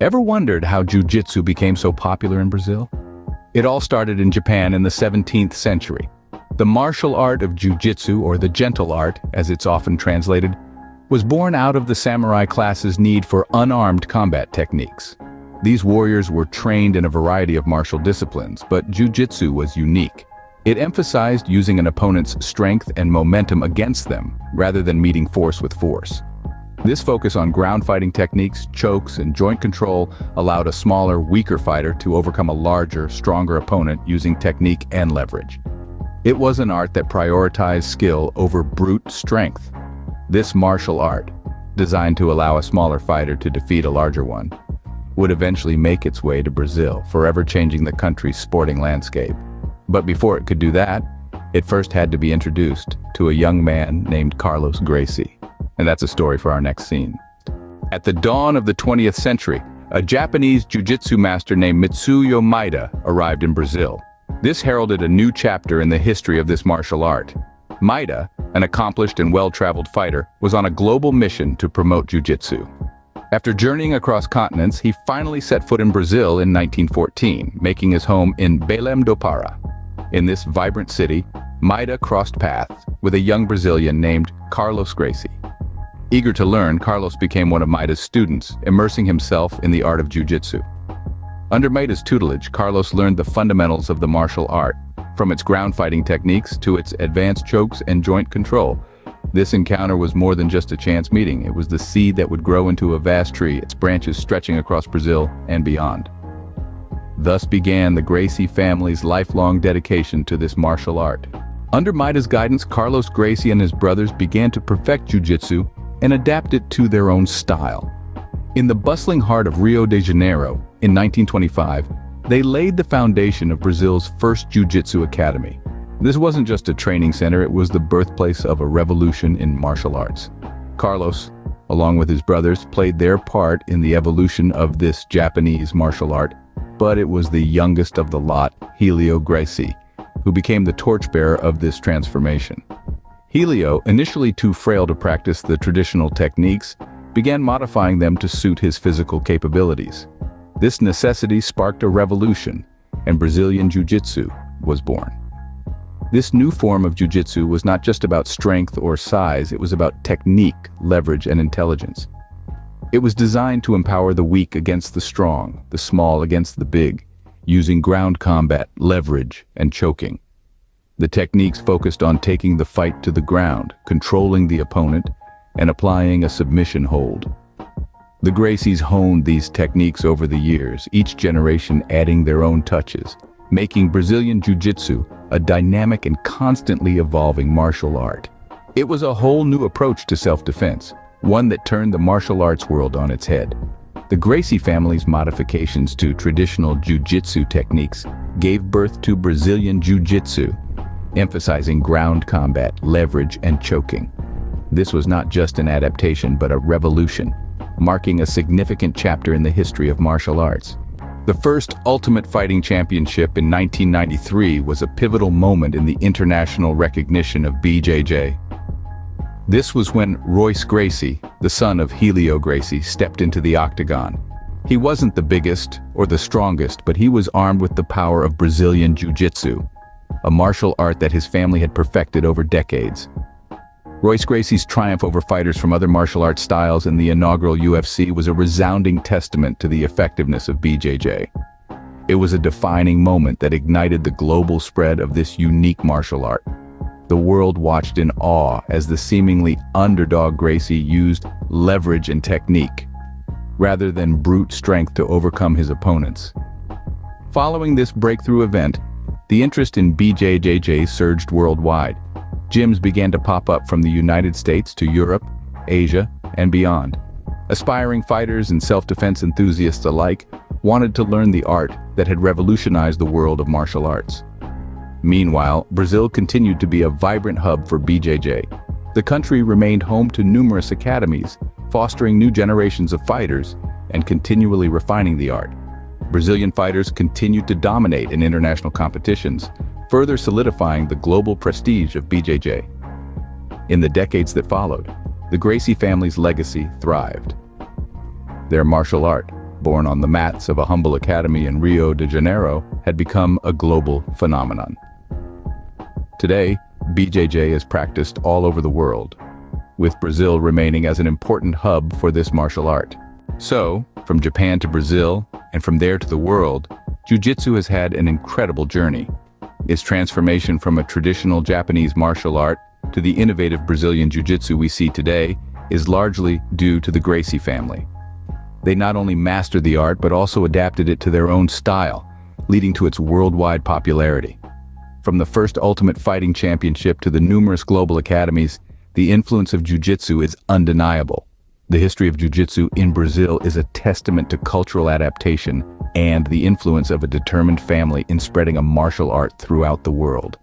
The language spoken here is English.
Ever wondered how jiu-jitsu became so popular in Brazil? It all started in Japan in the 17th century. The martial art of jiu-jitsu, or the gentle art, as it's often translated, was born out of the samurai class's need for unarmed combat techniques. These warriors were trained in a variety of martial disciplines, but jiu-jitsu was unique. It emphasized using an opponent's strength and momentum against them, rather than meeting force with force. This focus on ground fighting techniques, chokes, and joint control allowed a smaller, weaker fighter to overcome a larger, stronger opponent using technique and leverage. It was an art that prioritized skill over brute strength. This martial art, designed to allow a smaller fighter to defeat a larger one, would eventually make its way to Brazil, forever changing the country's sporting landscape. But before it could do that, it first had to be introduced to a young man named Carlos Gracie. And that's a story for our next scene. At the dawn of the 20th century, a Japanese jiu-jitsu master named Mitsuyo Maeda arrived in Brazil. This heralded a new chapter in the history of this martial art. Maeda, an accomplished and well-traveled fighter, was on a global mission to promote jiu-jitsu. After journeying across continents, he finally set foot in Brazil in 1914, making his home in Belém do Pará. In this vibrant city, Maeda crossed paths with a young Brazilian named Carlos Gracie. Eager to learn, Carlos became one of Maeda's students, immersing himself in the art of jiu-jitsu. Under Maeda's tutelage, Carlos learned the fundamentals of the martial art, from its ground fighting techniques to its advanced chokes and joint control. This encounter was more than just a chance meeting. It was the seed that would grow into a vast tree, its branches stretching across Brazil and beyond. Thus began the Gracie family's lifelong dedication to this martial art. Under Maeda's guidance, Carlos Gracie and his brothers began to perfect jiu-jitsu and adapt it to their own style. In the bustling heart of Rio de Janeiro, in 1925, they laid the foundation of Brazil's first jiu-jitsu academy. This wasn't just a training center, it was the birthplace of a revolution in martial arts. Carlos, along with his brothers, played their part in the evolution of this Japanese martial art, but it was the youngest of the lot, Hélio Gracie, who became the torchbearer of this transformation. Hélio, initially too frail to practice the traditional techniques, began modifying them to suit his physical capabilities. This necessity sparked a revolution, and Brazilian Jiu-Jitsu was born. This new form of Jiu-Jitsu was not just about strength or size, it was about technique, leverage, and intelligence. It was designed to empower the weak against the strong, the small against the big, using ground combat, leverage, and choking. The techniques focused on taking the fight to the ground, controlling the opponent, and applying a submission hold. The Gracies honed these techniques over the years, each generation adding their own touches, making Brazilian Jiu-Jitsu a dynamic and constantly evolving martial art. It was a whole new approach to self-defense, one that turned the martial arts world on its head. The Gracie family's modifications to traditional Jiu-Jitsu techniques gave birth to Brazilian Jiu-Jitsu, emphasizing ground combat, leverage, and choking. This was not just an adaptation, but a revolution, marking a significant chapter in the history of martial arts. The first Ultimate Fighting Championship in 1993 was a pivotal moment in the international recognition of BJJ. This was when Royce Gracie, the son of Hélio Gracie, stepped into the octagon. He wasn't the biggest or the strongest, but he was armed with the power of Brazilian Jiu-Jitsu, a martial art that his family had perfected over decades. Royce Gracie's triumph over fighters from other martial arts styles in the inaugural UFC was a resounding testament to the effectiveness of BJJ. It was a defining moment that ignited the global spread of this unique martial art. The world watched in awe as the seemingly underdog Gracie used leverage and technique, rather than brute strength to overcome his opponents. Following this breakthrough event, the interest in BJJ surged worldwide. Gyms began to pop up from the United States to Europe, Asia, and beyond. Aspiring fighters and self-defense enthusiasts alike wanted to learn the art that had revolutionized the world of martial arts. Meanwhile, Brazil continued to be a vibrant hub for BJJ. The country remained home to numerous academies, fostering new generations of fighters and continually refining the art. Brazilian fighters continued to dominate in international competitions, further solidifying the global prestige of BJJ. In the decades that followed, the Gracie family's legacy thrived. Their martial art, born on the mats of a humble academy in Rio de Janeiro, had become a global phenomenon. Today, BJJ is practiced all over the world, with Brazil remaining as an important hub for this martial art. So, from Japan to Brazil, and from there to the world, Jiu-jitsu has had an incredible journey. Its transformation from a traditional Japanese martial art to the innovative Brazilian Jiu-jitsu we see today is largely due to the Gracie family. They not only mastered the art but also adapted it to their own style, leading to its worldwide popularity. From the first Ultimate Fighting Championship to the numerous global academies, the influence of Jiu-jitsu is undeniable. The history of Jiu-jitsu in Brazil is a testament to cultural adaptation and the influence of a determined family in spreading a martial art throughout the world.